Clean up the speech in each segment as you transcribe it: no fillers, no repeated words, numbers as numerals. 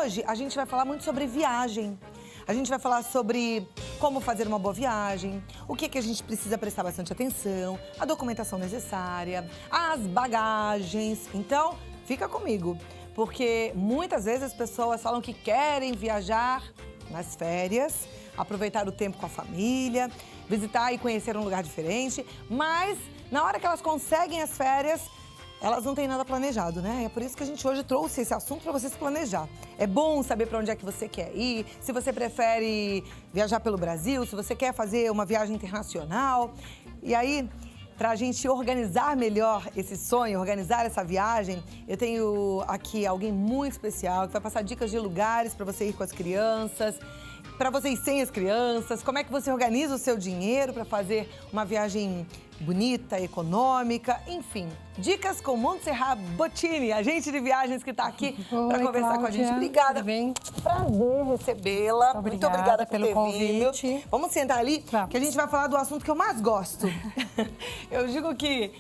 hoje a gente vai falar muito sobre viagem. A gente vai falar sobre como fazer uma boa viagem, o que a gente precisa prestar bastante atenção, a documentação necessária, as bagagens. Então, fica comigo, porque muitas vezes as pessoas falam que querem viajar nas férias, aproveitar o tempo com a família, visitar e conhecer um lugar diferente, mas na hora que elas conseguem as férias, elas não têm nada planejado, né? É por isso que a gente hoje trouxe esse assunto para você se planejar. É bom saber para onde é que você quer ir, se você prefere viajar pelo Brasil, se você quer fazer uma viagem internacional. E aí, para a gente organizar melhor esse sonho, organizar essa viagem, eu tenho aqui alguém muito especial que vai passar dicas de lugares para você ir com as crianças, para você ir sem as crianças, como é que você organiza o seu dinheiro para fazer uma viagem bonita, econômica, enfim. Dicas com Montserrat Bottini, agente de viagens que está aqui para conversar com a gente. Obrigada. Tudo bem? Prazer recebê-la. Muito obrigada por pelo ter convite. vindo. Vamos sentar ali, Vamos. que a gente vai falar do assunto que eu mais gosto. Eu digo que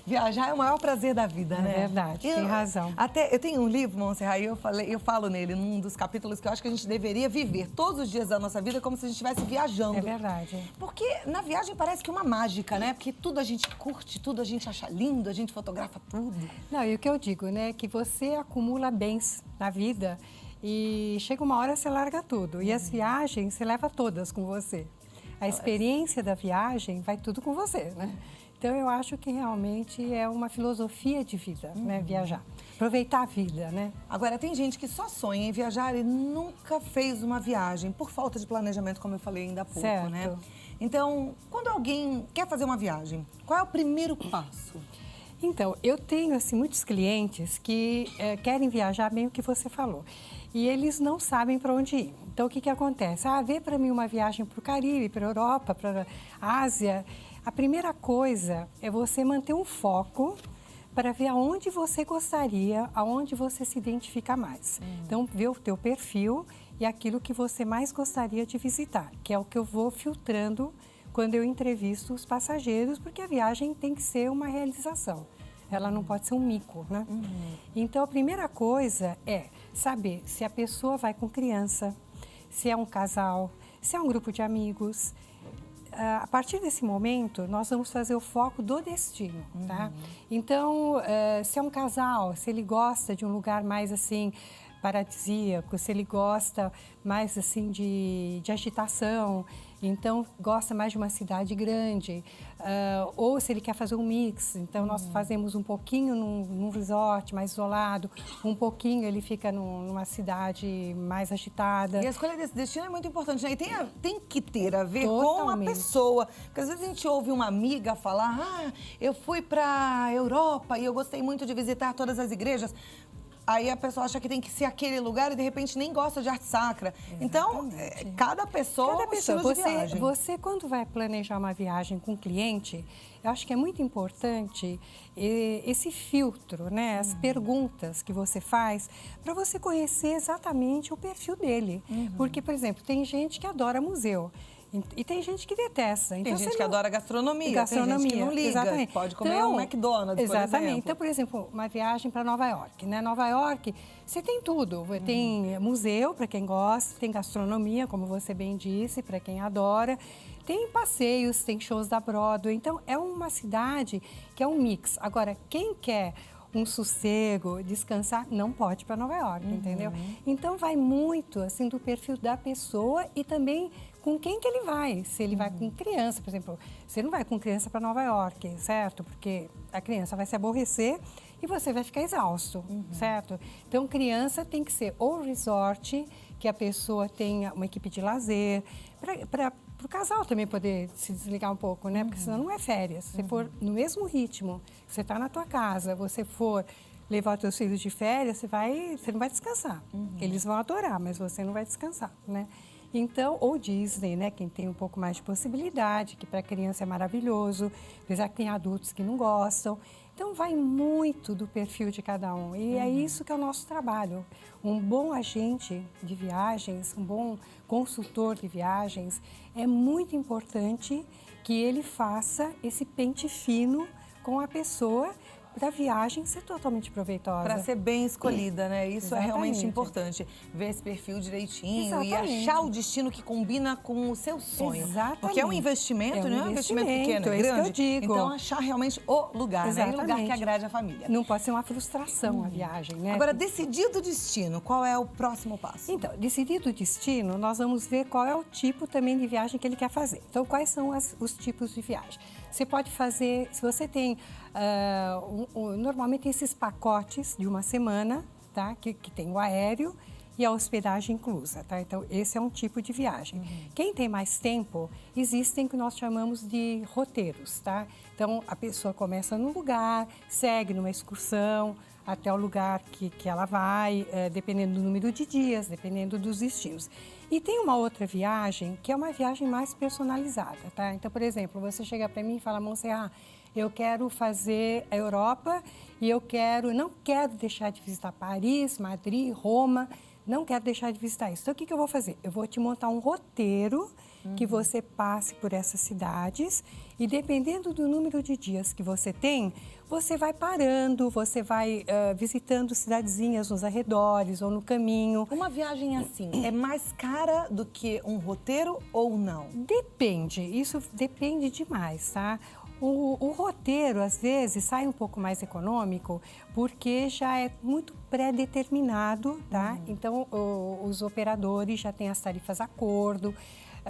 viajar é o maior prazer da vida, né? É verdade, tem razão. Até eu tenho um livro, Montserrat, e eu falo nele, num dos capítulos que eu acho que a gente deveria viver todos os dias da nossa vida como se a gente estivesse viajando. É verdade. Porque na viagem parece que é uma mágica, né? Porque tudo a gente curte, tudo a gente acha lindo, a gente fotografa tudo. Não, e o que eu digo, né, que você acumula bens na vida e chega uma hora você larga tudo. E as viagens você leva todas com você. A experiência da viagem vai tudo com você, né? Então, eu acho que realmente é uma filosofia de vida, né, viajar. Aproveitar a vida, né? Agora, tem gente que só sonha em viajar e nunca fez uma viagem, por falta de planejamento, como eu falei ainda há pouco, Certo. né? Então, quando alguém quer fazer uma viagem, qual é o primeiro passo? Então, eu tenho, assim, muitos clientes que querem viajar bem o que você falou. E eles não sabem para onde ir. Então, o que acontece? Vê para mim uma viagem para o Caribe, para a Europa, para a Ásia. A primeira coisa é você manter um foco para ver aonde você gostaria, aonde você se identifica mais. Então, ver o teu perfil e aquilo que você mais gostaria de visitar, que é o que eu vou filtrando quando eu entrevisto os passageiros, porque a viagem tem que ser uma realização. Ela não pode ser um mico, né? Então, a primeira coisa é saber se a pessoa vai com criança, se é um casal, se é um grupo de amigos. A partir desse momento, nós vamos fazer o foco do destino, tá? Então, se é um casal, se ele gosta de um lugar mais assim paradisíaco, se ele gosta mais assim de agitação, então gosta mais de uma cidade grande, ou se ele quer fazer um mix, então nós fazemos um pouquinho num resort mais isolado, um pouquinho ele fica numa cidade mais agitada. E a escolha desse destino é muito importante, né? E tem que ter a ver com a Totalmente. pessoa. Porque às vezes a gente ouve uma amiga falar, eu fui para a Europa e eu gostei muito de visitar todas as igrejas. Aí a pessoa acha que tem que ser aquele lugar e de repente nem gosta de arte sacra. Exatamente. Então, cada pessoa, você quando vai planejar uma viagem com um cliente, eu acho que é muito importante esse filtro, né? As perguntas que você faz para você conhecer exatamente o perfil dele. Porque, por exemplo, tem gente que adora museu. E tem gente que detesta. Então, tem gente que adora gastronomia, gastronomia, tem gente que não liga, exatamente. pode comer um McDonald's, exatamente. por exemplo. Então, por exemplo, uma viagem para Nova York, né? Nova York, você tem tudo. Tem museu, para quem gosta, tem gastronomia, como você bem disse, para quem adora. Tem passeios, tem shows da Broadway. Então, é uma cidade que é um mix. Agora, quem quer um sossego, descansar, não pode ir para Nova York, entendeu? Então, vai muito, assim, do perfil da pessoa e também com quem que ele vai. Se ele vai com criança, por exemplo, você não vai com criança para Nova York, certo? Porque a criança vai se aborrecer e você vai ficar exausto, certo? Então, criança tem que ser ou resort, que a pessoa tenha uma equipe de lazer, para o casal também poder se desligar um pouco, né? Porque senão não é férias. Se for no mesmo ritmo, você está na tua casa, você for levar os teus filhos de férias, você não vai descansar. Eles vão adorar, mas você não vai descansar, né? Então, ou Disney, né? Quem tem um pouco mais de possibilidade, que para criança é maravilhoso, apesar que tem adultos que não gostam. Então, vai muito do perfil de cada um. E é isso que é o nosso trabalho. Um bom agente de viagens, um bom consultor de viagens, é muito importante que ele faça esse pente fino com a pessoa para a viagem ser totalmente proveitosa. Para ser bem escolhida, né? Isso é realmente Exatamente. importante. Ver esse perfil direitinho e Exatamente. achar o destino que combina com o seu sonho. Exatamente. Porque é um investimento, não é um investimento pequeno, é isso grande. que eu digo. Então, achar realmente o lugar, né? E o lugar que Exatamente. agrade a família. Não pode ser uma frustração a viagem, né? Agora, decidido o destino, qual é o próximo passo? Então, decidido o destino, nós vamos ver qual é o tipo também de viagem que ele quer fazer. Então, quais são os tipos de viagem? Você pode fazer, se você tem, normalmente esses pacotes de uma semana, tá? Que tem o aéreo e a hospedagem inclusa, tá? Então, esse é um tipo de viagem. Quem tem mais tempo, existem o que nós chamamos de roteiros, tá? Então, a pessoa começa num lugar, segue numa excursão, até o lugar que ela vai, dependendo do número de dias, dependendo dos destinos. E tem uma outra viagem, que é uma viagem mais personalizada, tá? Então, por exemplo, você chega para mim e fala, Montserrat, eu quero fazer a Europa e não quero deixar de visitar Paris, Madrid, Roma, não quero deixar de visitar isso. Então, o que eu vou fazer? Eu vou te montar um roteiro que você passe por essas cidades e, dependendo do número de dias que você tem, você vai parando, você vai visitando cidadezinhas nos arredores ou no caminho. Uma viagem assim é mais cara do que um roteiro ou não? Depende, isso depende demais, tá? O roteiro, às vezes, sai um pouco mais econômico porque já é muito pré-determinado, tá? Então, os operadores já têm as tarifas a acordo.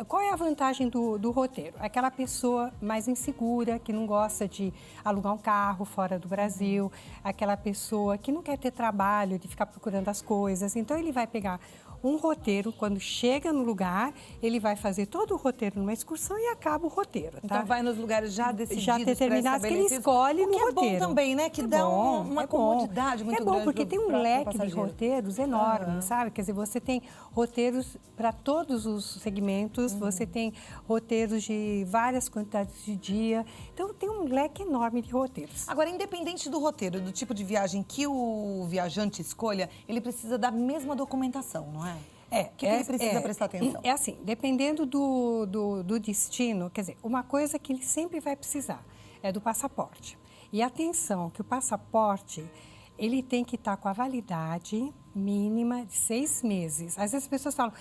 Qual é a vantagem do roteiro? Aquela pessoa mais insegura, que não gosta de alugar um carro fora do Brasil, aquela pessoa que não quer ter trabalho de ficar procurando as coisas. Então, ele vai pegar um roteiro, quando chega no lugar, ele vai fazer todo o roteiro numa excursão e acaba o roteiro, tá? Então vai nos lugares já decididos, já determinados, que ele escolhe no roteiro. O que é bom também, né? Que dá uma comodidade muito grande. É bom, porque tem um leque de passageiro. roteiros enorme, sabe? Quer dizer, você tem roteiros para todos os segmentos, você tem roteiros de várias quantidades de dia. Então, tem um leque enorme de roteiros. Agora, independente do roteiro, do tipo de viagem que o viajante escolha, ele precisa da mesma documentação, não é? O que ele precisa prestar atenção? É assim, dependendo do destino, quer dizer, uma coisa que ele sempre vai precisar é do passaporte. E atenção, que o passaporte, ele tem que estar com a validade mínima de 6 meses. Às vezes as pessoas falam,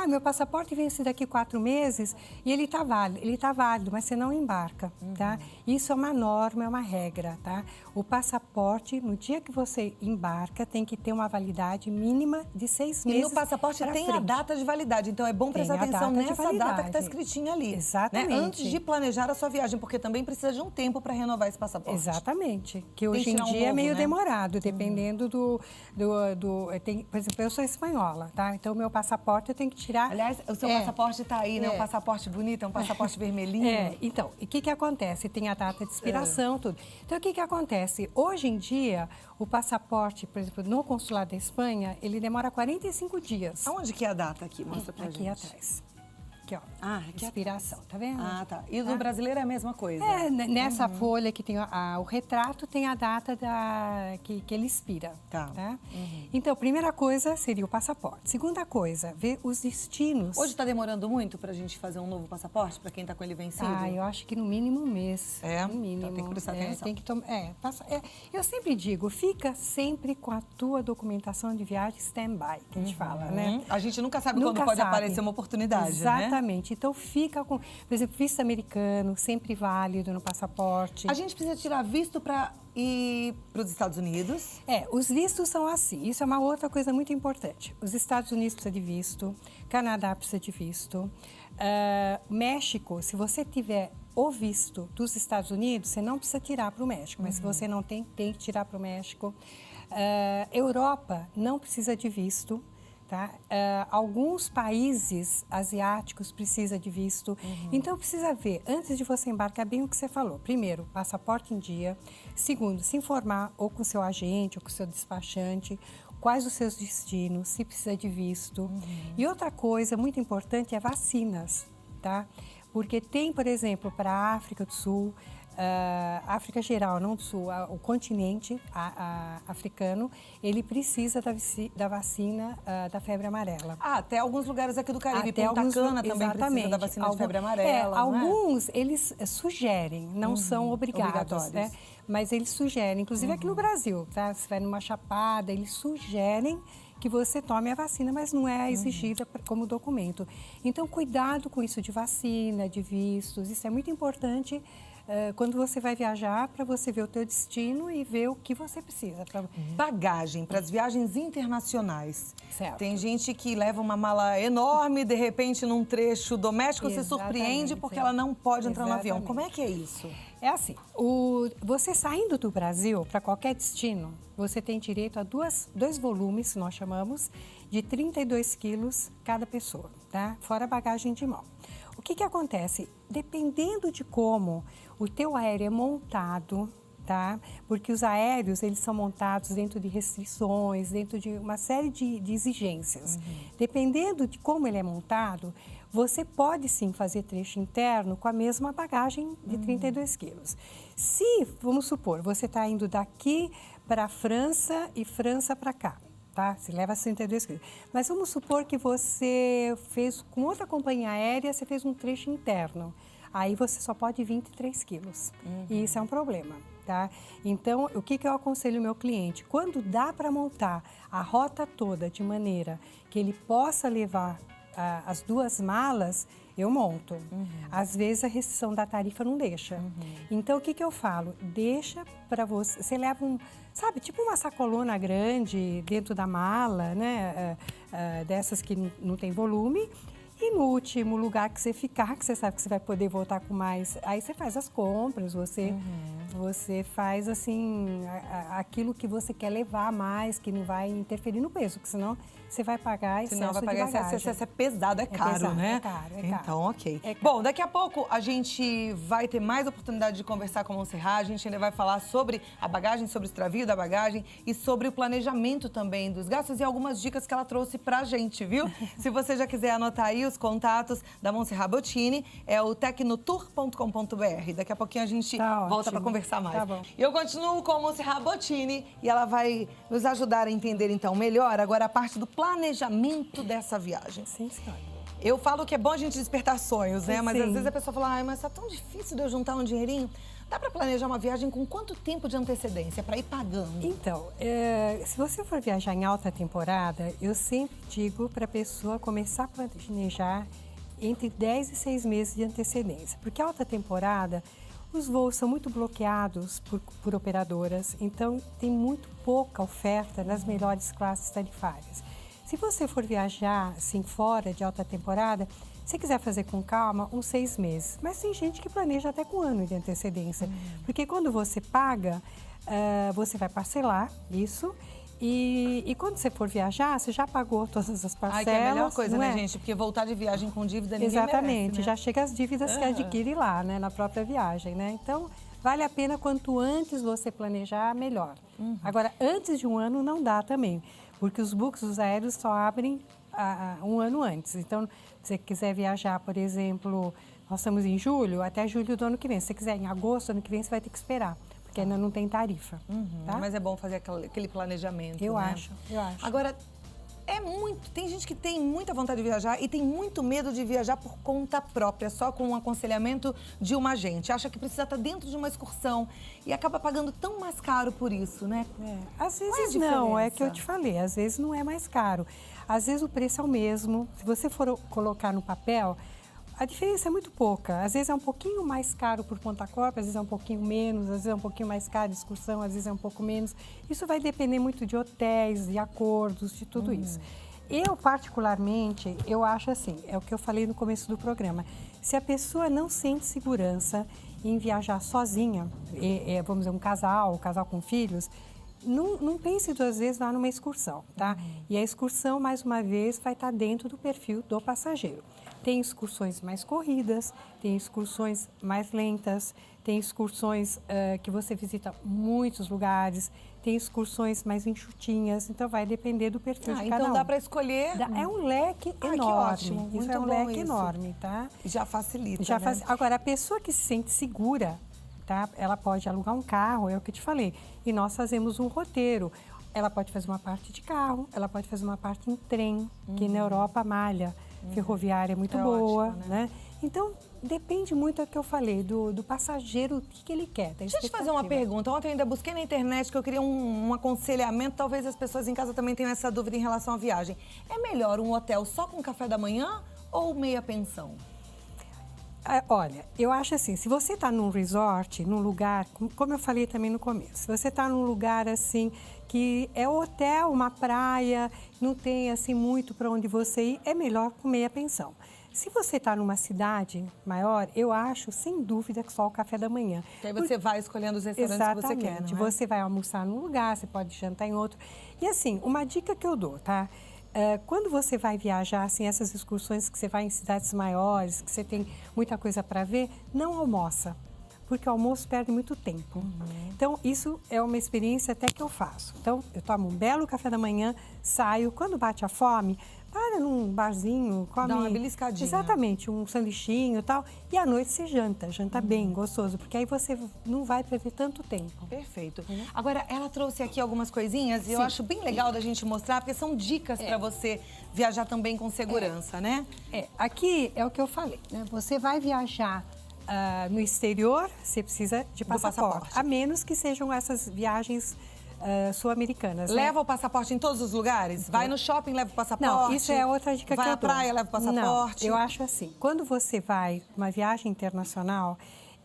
meu passaporte vence daqui 4 meses e ele está válido, mas você não embarca, tá? Isso é uma norma, é uma regra, tá? O passaporte, no dia que você embarca, tem que ter uma validade mínima de 6 meses. E no passaporte tem a data de validade, então é bom prestar atenção nessa data que está escritinha ali. Exatamente. Né? Antes de planejar a sua viagem, porque também precisa de um tempo para renovar esse passaporte. Exatamente, que hoje em dia é meio demorado, dependendo por exemplo, eu sou espanhola, tá? Então, o meu passaporte eu tenho que tirar... Aliás, o seu passaporte está aí, né? Um passaporte bonito, é um passaporte vermelhinho. Então, o que acontece? Tem a data de expiração, tudo. Então, o que acontece? Hoje em dia, o passaporte, por exemplo, no consulado da Espanha, ele demora 45 dias. Aonde que é a data aqui? Mostra pra gente. Aqui atrás. Aqui, ó. Aqui expiração, tá vendo? Tá. E do brasileiro é a mesma coisa? Nessa folha que tem o retrato, tem a data que ele expira. Tá. Então, primeira coisa seria o passaporte. Segunda coisa, ver os destinos. Hoje está demorando muito para a gente fazer um novo passaporte, para quem está com ele vencido? Eu acho que no mínimo um mês. No mínimo. Então tem que prestar atenção. Tem que eu sempre digo, fica sempre com a tua documentação de viagem stand-by, que a gente fala, né? A gente nunca sabe quando pode aparecer uma oportunidade, Exatamente. Então, fica com, por exemplo, visto americano, sempre válido no passaporte. A gente precisa tirar visto para ir para os Estados Unidos? Os vistos são assim. Isso é uma outra coisa muito importante. Os Estados Unidos precisam de visto, Canadá precisa de visto. México, se você tiver o visto dos Estados Unidos, você não precisa tirar para o México. Mas se você não tem que tirar para o México. Europa não precisa de visto. Tá? Alguns países asiáticos precisam de visto. Então, precisa ver, antes de você embarcar, bem o que você falou. Primeiro, passaporte em dia. Segundo, se informar ou com o seu agente ou com o seu despachante, quais os seus destinos, se precisa de visto. E outra coisa muito importante é vacinas, tá? Porque tem, por exemplo, para a África do Sul, África geral, não do sul, o continente africano, ele precisa da vacina da febre amarela. Até alguns lugares aqui do Caribe, Até Punta alguns, Cana também precisa da vacina de febre amarela. Alguns, eles sugerem, não são obrigados, né? Mas eles sugerem, inclusive aqui no Brasil, tá? Se vai numa chapada, eles sugerem que você tome a vacina, mas não é exigida como documento. Então, cuidado com isso de vacina, de vistos, isso é muito importante quando você vai viajar, para você ver o teu destino e ver o que você precisa. Bagagem para as viagens internacionais. Certo. Tem gente que leva uma mala enorme, de repente, num trecho doméstico, se surpreende porque ela não pode entrar no avião. Como é que é isso? É assim, você saindo do Brasil para qualquer destino, você tem direito a dois volumes, nós chamamos, de 32 quilos cada pessoa, tá? Fora a bagagem de mão. O que acontece? Dependendo de como o teu aéreo é montado, tá? Porque os aéreos, eles são montados dentro de restrições, dentro de uma série de exigências. Dependendo de como ele é montado, você pode sim fazer trecho interno com a mesma bagagem de 32 quilos. Se, vamos supor, você está indo daqui para a França e França para cá, tá? Você leva 32 quilos. Mas vamos supor que você fez, com outra companhia aérea, você fez um trecho interno. Aí você só pode 23 quilos. E isso é um problema, tá? Então, o que eu aconselho o meu cliente? Quando dá para montar a rota toda de maneira que ele possa levar as duas malas, eu monto. Às vezes a restrição da tarifa não deixa. Então, o que eu falo? Deixa para você... Você leva sabe, tipo uma sacolona grande dentro da mala, né? Dessas que não tem volume. E no último lugar que você ficar, que você sabe que você vai poder voltar com mais... Aí você faz as compras, você faz, assim, aquilo que você quer levar mais, que não vai interferir no peso, porque senão você vai pagar excesso de bagagem. Senão vai pagar excesso, é pesado, é caro, pesado, né? É caro. Então, ok. É caro. Bom, daqui a pouco a gente vai ter mais oportunidade de conversar com a Montserrat. A gente ainda vai falar sobre a bagagem, sobre o extravio da bagagem e sobre o planejamento também dos gastos e algumas dicas que ela trouxe pra gente, viu? Se você já quiser anotar aí os contatos da Montserrat Bottini, é o tecnotour.com.br. Daqui a pouquinho a gente volta para conversar mais. Tá bom. Eu continuo com a Montserrat Bottini e ela vai nos ajudar a entender então melhor agora a parte do planejamento dessa viagem. Sim, senhora. Eu falo que é bom a gente despertar sonhos, né? Mas Sim. às vezes a pessoa fala, ai, mas tá tão difícil de eu juntar um dinheirinho. Dá para planejar uma viagem com quanto tempo de antecedência para ir pagando? Então, se você for viajar em alta temporada, eu sempre digo para a pessoa começar a planejar entre 10 e 6 meses de antecedência. Porque alta temporada, os voos são muito bloqueados por operadoras, então tem muito pouca oferta nas melhores classes tarifárias. Se você for viajar assim fora de alta temporada, se quiser fazer com calma, uns 6 meses. Mas tem gente que planeja até com um ano de antecedência. Porque quando você paga, você vai parcelar isso. E quando você for viajar, você já pagou todas as parcelas. Ai, que é a melhor coisa, né, é? gente? Porque voltar de viagem com dívida ninguém Exatamente, merece, né? já chega as dívidas que adquire lá, né, na própria viagem, né? Então, vale a pena quanto antes você planejar, melhor. Agora, antes de um ano não dá também, porque os buques dos aéreos só abrem um ano antes. Então, se você quiser viajar, por exemplo, nós estamos em julho, até julho do ano que vem. Se você quiser em agosto do ano que vem, você vai ter que esperar, porque ainda não tem tarifa. Tá? Mas é bom fazer aquele planejamento, Eu né? acho. Agora, tem gente que tem muita vontade de viajar e tem muito medo de viajar por conta própria, só com um aconselhamento de uma agente. Acha que precisa estar dentro de uma excursão e acaba pagando tão mais caro por isso, né? Às Qual é a vezes não, é diferença? que eu te falei, às vezes não é mais caro. Às vezes o preço é o mesmo. Se você for colocar no papel, a diferença é muito pouca. Às vezes é um pouquinho mais caro por conta própria, às vezes é um pouquinho menos, às vezes é um pouquinho mais caro de excursão, às vezes é um pouco menos. Isso vai depender muito de hotéis, de acordos, de tudo isso. Eu, particularmente, eu acho assim, é o que eu falei no começo do programa. Se a pessoa não sente segurança em viajar sozinha, vamos dizer, um casal com filhos, não pense 2 vezes lá numa excursão, tá? E a excursão, mais uma vez, vai estar dentro do perfil do passageiro. Tem excursões mais corridas, tem excursões mais lentas, tem excursões que você visita muitos lugares, tem excursões mais enxutinhas, então vai depender do perfil de cada um. Então dá para escolher? É um leque enorme. Que ótimo. Isso Muito é um bom leque enorme, tá? Já facilita, né? Agora, a pessoa que se sente segura, tá? Ela pode alugar um carro, é o que eu te falei. E nós fazemos um roteiro. Ela pode fazer uma parte de carro, ela pode fazer uma parte em trem, que na Europa a malha ferroviária é muito boa, ótimo, né? Então, depende muito do que eu falei, do passageiro, o que ele quer. Deixa eu te fazer uma pergunta. Ontem eu ainda busquei na internet que eu queria um aconselhamento. Talvez as pessoas em casa também tenham essa dúvida em relação à viagem. É melhor um hotel só com café da manhã ou meia pensão? Olha, eu acho assim, se você está num resort, num lugar, como eu falei também no começo, se você está num lugar assim, que é hotel, uma praia, não tem assim muito para onde você ir, é melhor com meia pensão. Se você está numa cidade maior, eu acho, sem dúvida, que só o café da manhã. Que aí você vai escolhendo os restaurantes que você quer, não é? Você vai almoçar num lugar, você pode jantar em outro. E assim, uma dica que eu dou, tá? Quando você vai viajar, assim, essas excursões que você vai em cidades maiores, que você tem muita coisa para ver, não almoça, porque o almoço perde muito tempo. Então, isso é uma experiência até que eu faço. Então, eu tomo um belo café da manhã, saio, quando bate a fome, para num barzinho, come... Dá uma beliscadinha. Exatamente, um sanduichinho e tal. E à noite você janta bem, gostoso, porque aí você não vai perder tanto tempo. Perfeito. Agora, ela trouxe aqui algumas coisinhas e eu acho bem legal da gente mostrar, porque são dicas para você viajar também com segurança, né? Aqui é o que eu falei, né? Você vai viajar no exterior, você precisa de passaporte. A menos que sejam essas viagens sul-americanas. Leva o passaporte em todos os lugares? Vai no shopping, leva o passaporte? Não, isso é outra dica que eu dou. Vai à praia, leva o passaporte? Não, eu acho assim, quando você vai uma viagem internacional,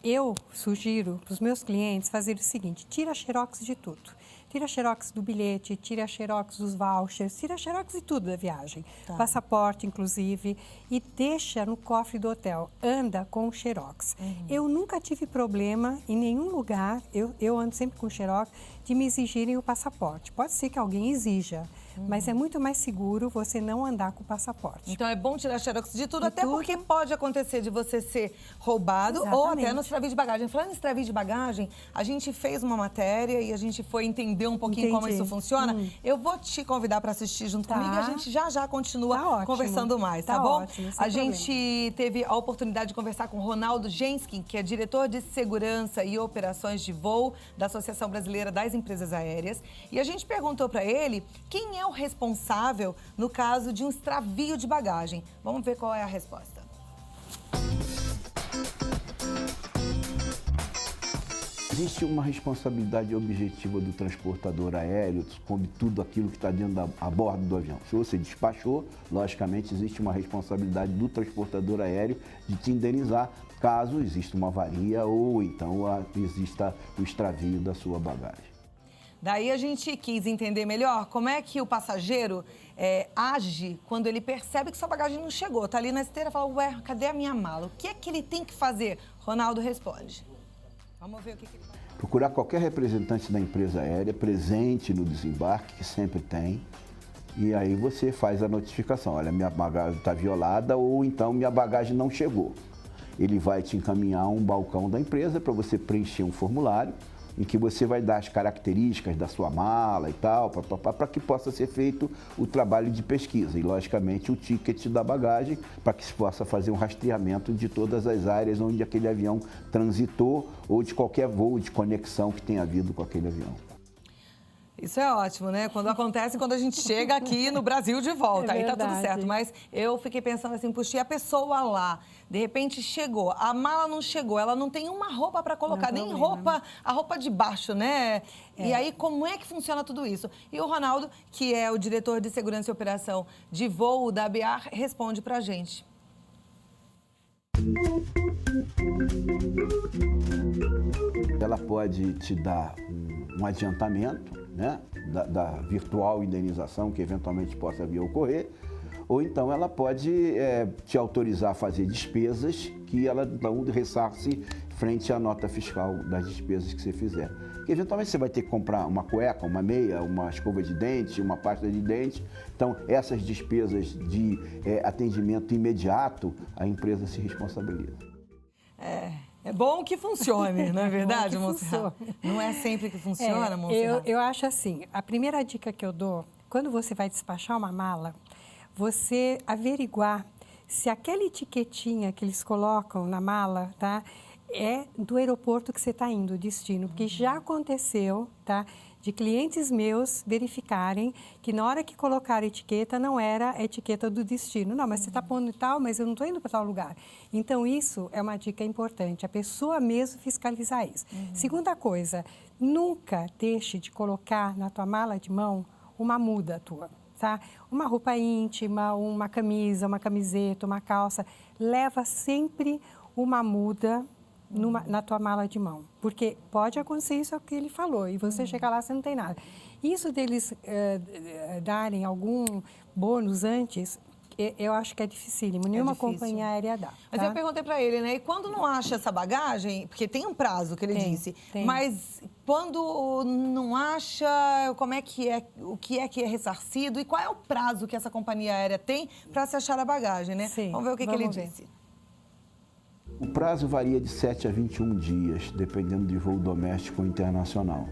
eu sugiro para os meus clientes fazer o seguinte, tira xerox de tudo. Tira xerox do bilhete, tira xerox dos vouchers, tira xerox de tudo da viagem. Tá. Passaporte, inclusive, e deixa no cofre do hotel. Anda com xerox. Eu nunca tive problema em nenhum lugar, eu ando sempre com xerox, de me exigirem o passaporte. Pode ser que alguém exija, mas é muito mais seguro você não andar com o passaporte. Então é bom tirar xerox de tudo, até porque pode acontecer de você ser roubado ou até no extravio de bagagem. Falando em extravio de bagagem, a gente fez uma matéria e a gente foi entender um pouquinho como isso funciona. Eu vou te convidar para assistir junto comigo e a gente já continua conversando mais, tá bom? Ótimo, a gente teve a oportunidade de conversar com Ronaldo Genskin, que é diretor de segurança e operações de voo da Associação Brasileira das Empresas Aéreas. E a gente perguntou para ele quem é o responsável no caso de um extravio de bagagem. Vamos ver qual é a resposta. Existe uma responsabilidade objetiva do transportador aéreo sobre tudo aquilo que está dentro a bordo do avião. Se você despachou, logicamente existe uma responsabilidade do transportador aéreo de te indenizar caso exista uma avaria ou então exista o extravio da sua bagagem. Daí a gente quis entender melhor como é que o passageiro age quando ele percebe que sua bagagem não chegou. Tá ali na esteira e fala, ué, cadê a minha mala? O que é que ele tem que fazer? Ronaldo responde. Vamos ver o que ele vai fazer. Procurar qualquer representante da empresa aérea presente no desembarque, que sempre tem, e aí você faz a notificação. Olha, minha bagagem está violada ou então minha bagagem não chegou. Ele vai te encaminhar a um balcão da empresa para você preencher um formulário em que você vai dar as características da sua mala e tal, para que possa ser feito o trabalho de pesquisa. E, logicamente, o ticket da bagagem, para que se possa fazer um rastreamento de todas as áreas onde aquele avião transitou ou de qualquer voo de conexão que tenha havido com aquele avião. Isso é ótimo, né? Quando acontece, quando a gente chega aqui no Brasil de volta, aí tá tudo certo. Mas eu fiquei pensando assim, puxa, e a pessoa lá, de repente chegou, a mala não chegou, ela não tem uma roupa para colocar, nem roupa, a roupa de baixo, né? E aí, como é que funciona tudo isso? E o Ronaldo, que é o diretor de segurança e operação de voo da BR, responde pra gente. Ela pode te dar um adiantamento, né, da virtual indenização que eventualmente possa vir a ocorrer, ou então ela pode te autorizar a fazer despesas que ela então ressarce frente à nota fiscal das despesas que você fizer. Porque eventualmente você vai ter que comprar uma cueca, uma meia, uma escova de dente, uma pasta de dente. Então, essas despesas de atendimento imediato, a empresa se responsabiliza. É bom que funcione, não é verdade, Monserrat? Não é sempre que funciona, Monserrat? Eu acho assim, a primeira dica que eu dou, quando você vai despachar uma mala, você averiguar se aquela etiquetinha que eles colocam na mala, tá? é do aeroporto que você está indo, o destino, porque já aconteceu, tá? De clientes meus verificarem que na hora que colocaram a etiqueta, não era a etiqueta do destino. Não, mas você está pondo tal, mas eu não estou indo para tal lugar. Então, isso é uma dica importante, a pessoa mesmo fiscalizar isso. Segunda coisa, nunca deixe de colocar na tua mala de mão uma muda tua, tá? Uma roupa íntima, uma camisa, uma camiseta, uma calça. Leva sempre uma muda na tua mala de mão, porque pode acontecer isso que ele falou e você chegar lá, você não tem nada. Isso deles darem algum bônus antes, eu acho que é dificílimo, nenhuma companhia aérea dá. Mas tá? eu perguntei para ele, né, e quando não acha essa bagagem, porque tem um prazo que ele disse, mas quando não acha, como é que é, o que é ressarcido e qual é o prazo que essa companhia aérea tem para se achar a bagagem, né? Sim, vamos ver o que ele disse. O prazo varia de 7 a 21 dias, dependendo de voo doméstico ou internacional,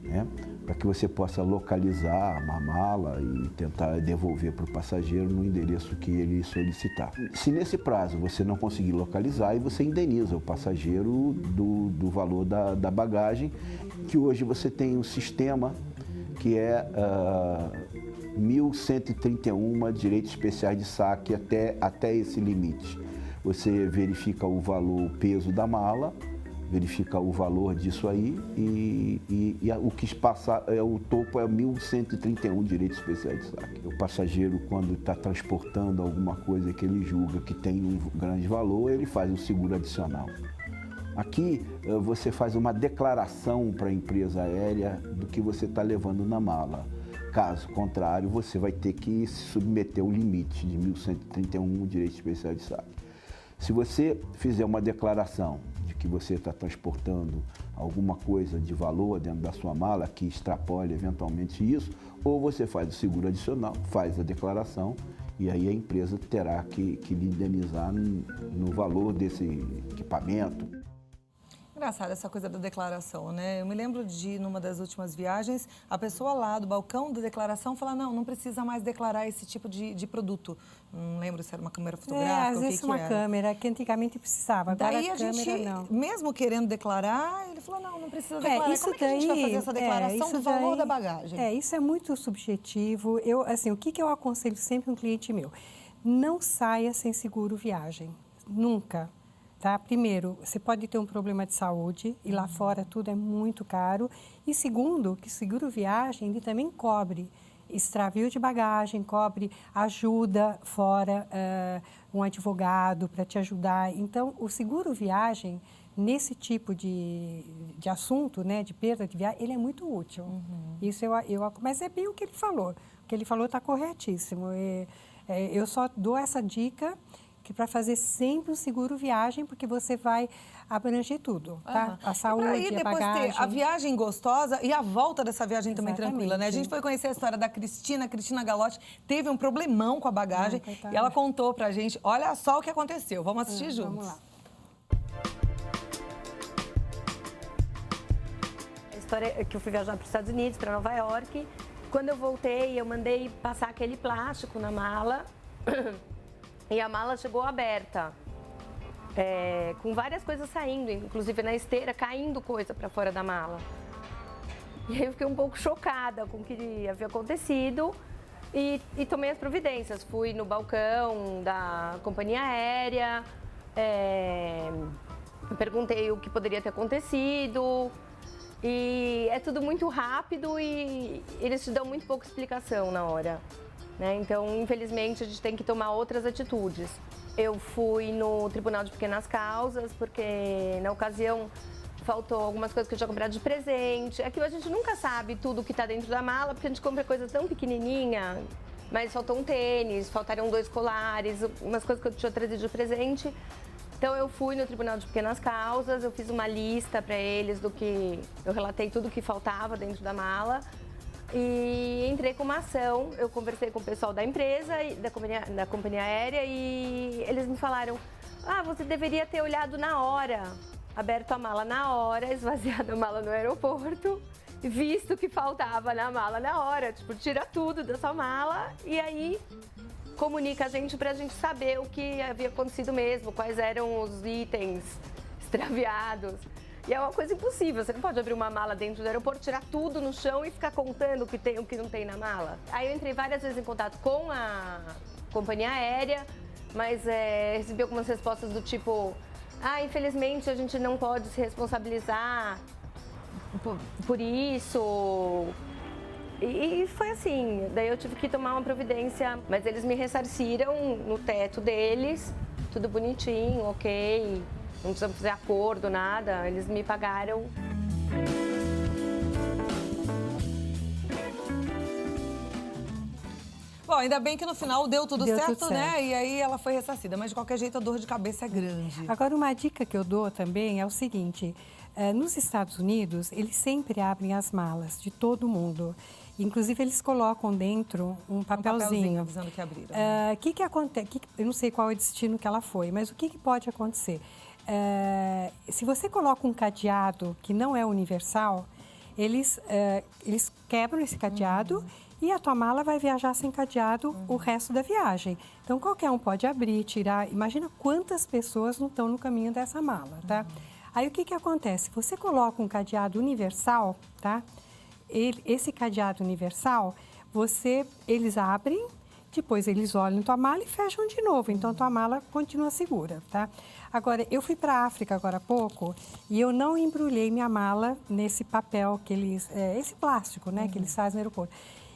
né? Para que você possa localizar uma mala e tentar devolver para o passageiro no endereço que ele solicitar. Se nesse prazo você não conseguir localizar, aí você indeniza o passageiro do valor da bagagem, que hoje você tem um sistema que é 1.131 direitos especiais de saque até esse limite. Você verifica o valor, o peso da mala, verifica o valor disso aí e o que passa, o topo é 1.131 direitos especiais de saque. O passageiro, quando está transportando alguma coisa que ele julga que tem um grande valor, ele faz um seguro adicional. Aqui você faz uma declaração para a empresa aérea do que você está levando na mala. Caso contrário, você vai ter que se submeter ao limite de 1.131 direitos especiais de saque. Se você fizer uma declaração de que você está transportando alguma coisa de valor dentro da sua mala que extrapole eventualmente isso, ou você faz o seguro adicional, faz a declaração e aí a empresa terá que lhe indenizar no valor desse equipamento. Engraçado essa coisa da declaração, né? Eu me lembro de, numa das últimas viagens, a pessoa lá do balcão da declaração falar, não precisa mais declarar esse tipo de produto. Não lembro se era uma câmera fotográfica, às vezes uma câmera, que antigamente precisava, agora daí a câmera gente, não. Mesmo querendo declarar, ele falou, não precisa declarar. Isso Como é que a gente vai fazer essa declaração do valor da bagagem? Isso é muito subjetivo. O que eu aconselho sempre um cliente meu? Não saia sem seguro viagem, nunca. Tá? Primeiro, você pode ter um problema de saúde e lá fora tudo é muito caro. E segundo, que seguro viagem ele também cobre extravio de bagagem, cobre ajuda fora, um advogado para te ajudar. Então, o seguro viagem, nesse tipo de assunto, né, de perda de viagem, ele é muito útil. Isso mas é bem o que ele falou. O que ele falou está corretíssimo. Eu só dou essa dica que para fazer sempre um seguro viagem, porque você vai abranger tudo, tá? A saúde, a bagagem. Ter a viagem gostosa e a volta dessa viagem também tranquila, né? A gente foi conhecer a história da Cristina Galotti, teve um problemão com a bagagem e ela contou pra gente, olha só o que aconteceu. Vamos assistir juntos. Vamos lá. A história é que eu fui viajar para os Estados Unidos, para Nova York. Quando eu voltei, eu mandei passar aquele plástico na mala. E a mala chegou aberta, com várias coisas saindo, inclusive na esteira, caindo coisa para fora da mala. E aí eu fiquei um pouco chocada com o que havia acontecido e tomei as providências. Fui no balcão da companhia aérea, perguntei o que poderia ter acontecido. E é tudo muito rápido e eles te dão muito pouca explicação na hora. Né? Então, infelizmente, a gente tem que tomar outras atitudes. Eu fui no Tribunal de Pequenas Causas, porque na ocasião faltou algumas coisas que eu tinha comprado de presente. Aquilo a gente nunca sabe tudo que está dentro da mala, porque a gente compra coisa tão pequenininha, mas faltou um tênis, faltaram 2 colares, umas coisas que eu tinha trazido de presente. Então, eu fui no Tribunal de Pequenas Causas, eu fiz uma lista para eles do que... Eu relatei tudo o que faltava dentro da mala. E entrei com uma ação, eu conversei com o pessoal da empresa, da companhia aérea, e eles me falaram, você deveria ter olhado na hora, aberto a mala na hora, esvaziado a mala no aeroporto, visto que faltava na mala na hora, tipo, tira tudo da sua mala e aí comunica a gente pra gente saber o que havia acontecido mesmo, quais eram os itens extraviados. E é uma coisa impossível, você não pode abrir uma mala dentro do aeroporto, tirar tudo no chão e ficar contando o que tem, o que não tem na mala. Aí eu entrei várias vezes em contato com a companhia aérea, mas recebi algumas respostas do tipo, infelizmente a gente não pode se responsabilizar por isso. E foi assim, daí eu tive que tomar uma providência, mas eles me ressarciram no teto deles, tudo bonitinho, ok. Não precisamos fazer acordo, nada. Eles me pagaram. Bom, ainda bem que no final deu tudo certo, né? certo. E aí ela foi ressarcida. Mas de qualquer jeito a dor de cabeça é grande. Agora, uma dica que eu dou também é o seguinte: nos Estados Unidos, eles sempre abrem as malas de todo mundo. Inclusive, eles colocam dentro um papelzinho. avisando que abriram. O que acontece? Eu não sei qual é o destino que ela foi, mas o que pode acontecer? Se você coloca um cadeado que não é universal, eles quebram esse cadeado e a tua mala vai viajar sem cadeado o resto da viagem. Então, qualquer um pode abrir, tirar. Imagina quantas pessoas não estão no caminho dessa mala, tá? Aí, o que acontece? Você coloca um cadeado universal, tá? Esse cadeado universal, eles abrem, depois eles olham tua mala e fecham de novo. Então, tua mala continua segura, tá? Agora, eu fui para a África agora há pouco e eu não embrulhei minha mala nesse papel que esse plástico, né, que eles fazem no aeroporto.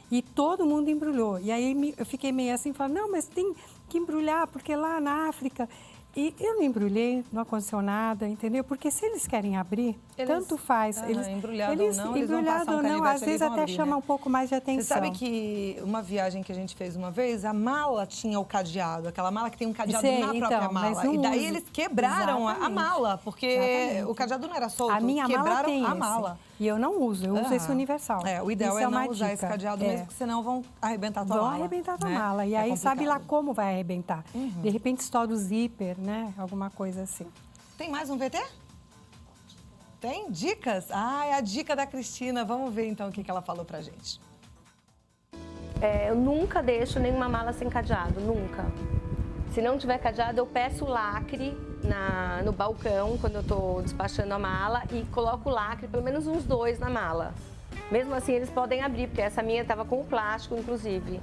E todo mundo embrulhou. E aí eu fiquei meio assim, falando, não, mas tem que embrulhar, porque lá na África... E eu não embrulhei, não aconteceu nada, entendeu? Porque se eles querem abrir, tanto faz. Embrulhado ou não, eles vão passar um canivete, às vezes até chama um pouco mais de atenção. Você sabe que uma viagem que a gente fez uma vez, a mala tinha o cadeado, aquela mala que tem um cadeado na própria mala. E daí eles quebraram a mala, porque o cadeado não era solto, a minha mala tem a mala. E eu não uso, eu uso esse universal. O ideal é não usar esse cadeado mesmo, porque senão vão arrebentar a tua mala. Vão arrebentar a tua mala. E aí sabe lá como vai arrebentar. De repente estoura o zíper, né? Alguma coisa assim. Tem mais um VT? Tem dicas? É a dica da Cristina. Vamos ver então o que ela falou pra gente. Eu nunca deixo nenhuma mala sem cadeado, nunca. Se não tiver cadeado, eu peço lacre no balcão, quando eu estou despachando a mala, e coloco lacre, pelo menos uns 2 na mala. Mesmo assim, eles podem abrir, porque essa minha estava com o plástico, inclusive.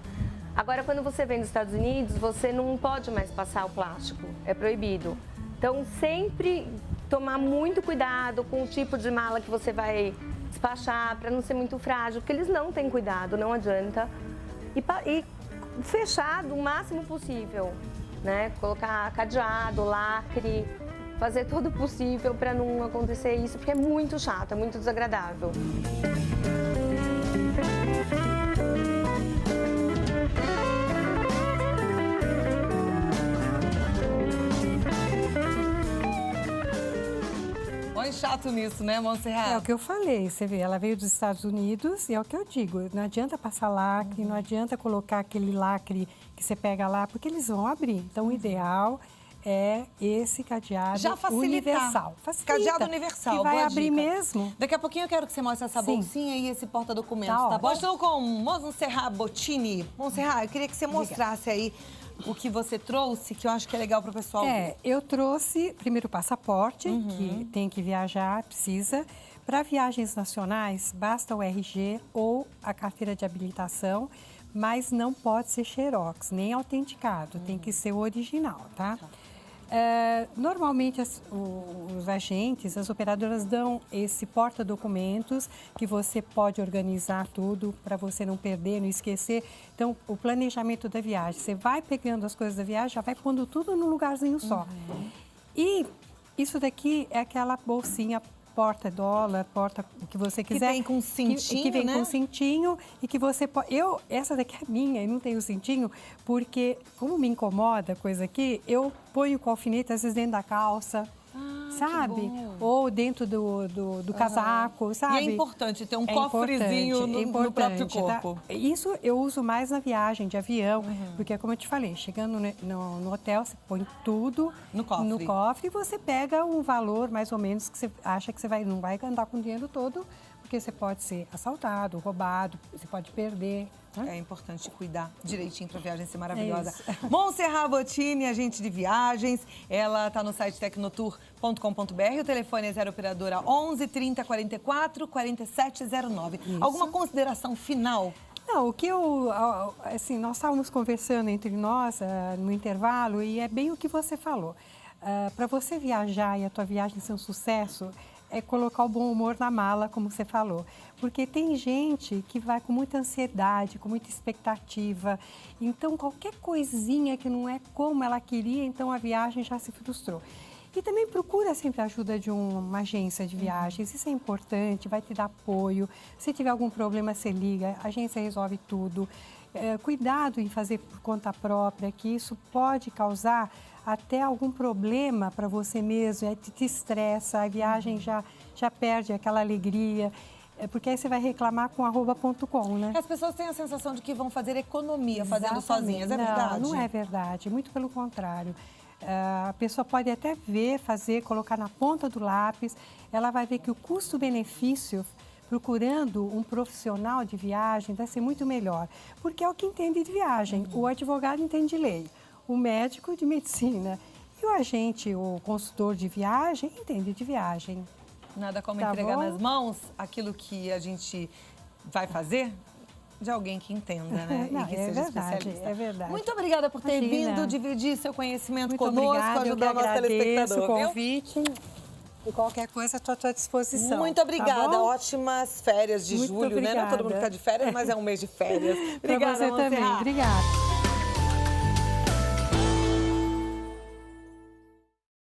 Agora, quando você vem dos Estados Unidos, você não pode mais passar o plástico, é proibido. Então, sempre tomar muito cuidado com o tipo de mala que você vai despachar, para não ser muito frágil, porque eles não têm cuidado, não adianta. E fechado o máximo possível. Né? Colocar cadeado, lacre, fazer todo o possível para não acontecer isso, porque é muito chato, é muito desagradável. Põe chato nisso, né, Montserrat? É o que eu falei, você vê, ela veio dos Estados Unidos e é o que eu digo, não adianta passar lacre, não adianta colocar aquele lacre que você pega lá, porque eles vão abrir. Então, o ideal é esse cadeado universal. Facilita. Cadeado universal, que vai boa abrir dica. mesmo. Daqui a pouquinho eu quero que você mostre essa bolsinha e esse porta-documentos, tá bom? Estou com Montserrat Bottini. Montserrat, eu queria que você mostrasse aí o que você trouxe, que eu acho que é legal para o pessoal ver. Eu trouxe, primeiro, o passaporte, que tem que viajar, precisa. Para viagens nacionais, basta o RG ou a carteira de habilitação, mas não pode ser xerox, nem autenticado, tem que ser o original, tá? Normalmente os agentes, as operadoras dão esse porta-documentos que você pode organizar tudo para você não perder, não esquecer. Então, o planejamento da viagem, você vai pegando as coisas da viagem, já vai pondo tudo num lugarzinho só. E isso daqui é aquela bolsinha porta-dólar, porta o que você quiser. Que vem com cintinho, que vem né? com cintinho e que você pode... Essa daqui é minha e não tenho cintinho, porque como me incomoda a coisa aqui, eu ponho com alfinete às vezes dentro da calça, sabe? Ou dentro do casaco, sabe? E é importante ter um cofrezinho no próprio corpo. Tá? Isso eu uso mais na viagem de avião, porque como eu te falei, chegando no hotel, você põe tudo no cofre e você pega um valor mais ou menos que você acha que você não vai andar com o dinheiro todo, porque você pode ser assaltado, roubado, você pode perder. Né? É importante cuidar direitinho para a viagem ser maravilhosa. É isso. Montserrat Bottini, agente de viagens. Ela está no site tecnotour.com.br. O telefone é 0 operadora 11 30 44 4709. Isso. Alguma consideração final? Não, o que assim, nós estávamos conversando entre nós no intervalo e é bem o que você falou. Para você viajar e a tua viagem ser um sucesso, é colocar o bom humor na mala, como você falou. Porque tem gente que vai com muita ansiedade, com muita expectativa. Então, qualquer coisinha que não é como ela queria, então a viagem já se frustrou. E também procura sempre a ajuda de uma agência de viagens, isso é importante, vai te dar apoio. Se tiver algum problema, você liga, a agência resolve tudo. Cuidado em fazer por conta própria, que isso pode causar até algum problema para você mesmo, te estressa, a viagem já perde aquela alegria. Porque aí você vai reclamar com @.com, né? As pessoas têm a sensação de que vão fazer economia fazendo Exatamente. sozinhas, é verdade? Não é verdade, muito pelo contrário. A pessoa pode até colocar na ponta do lápis, ela vai ver que o custo-benefício, procurando um profissional de viagem, vai ser muito melhor. Porque é o que entende de viagem, o advogado entende de lei, o médico de medicina e o agente, o consultor de viagem, entende de viagem. Nada como Tá entregar bom? nas mãos aquilo que a gente vai fazer de alguém que entenda, né? Não, e que é seja verdade, especialista. é verdade. Muito obrigada por ter Imagina. vindo dividir seu conhecimento Muito conosco, obrigada, ajudar o nosso agradeço telespectador, o viu? convite. E qualquer coisa, estou à tua disposição. Muito obrigada. Tá bom? Ótimas férias de Muito julho, né? Não todo mundo obrigada. está de férias, mas é um mês de férias. Pra Obrigada, você também. Montserrat. Obrigada.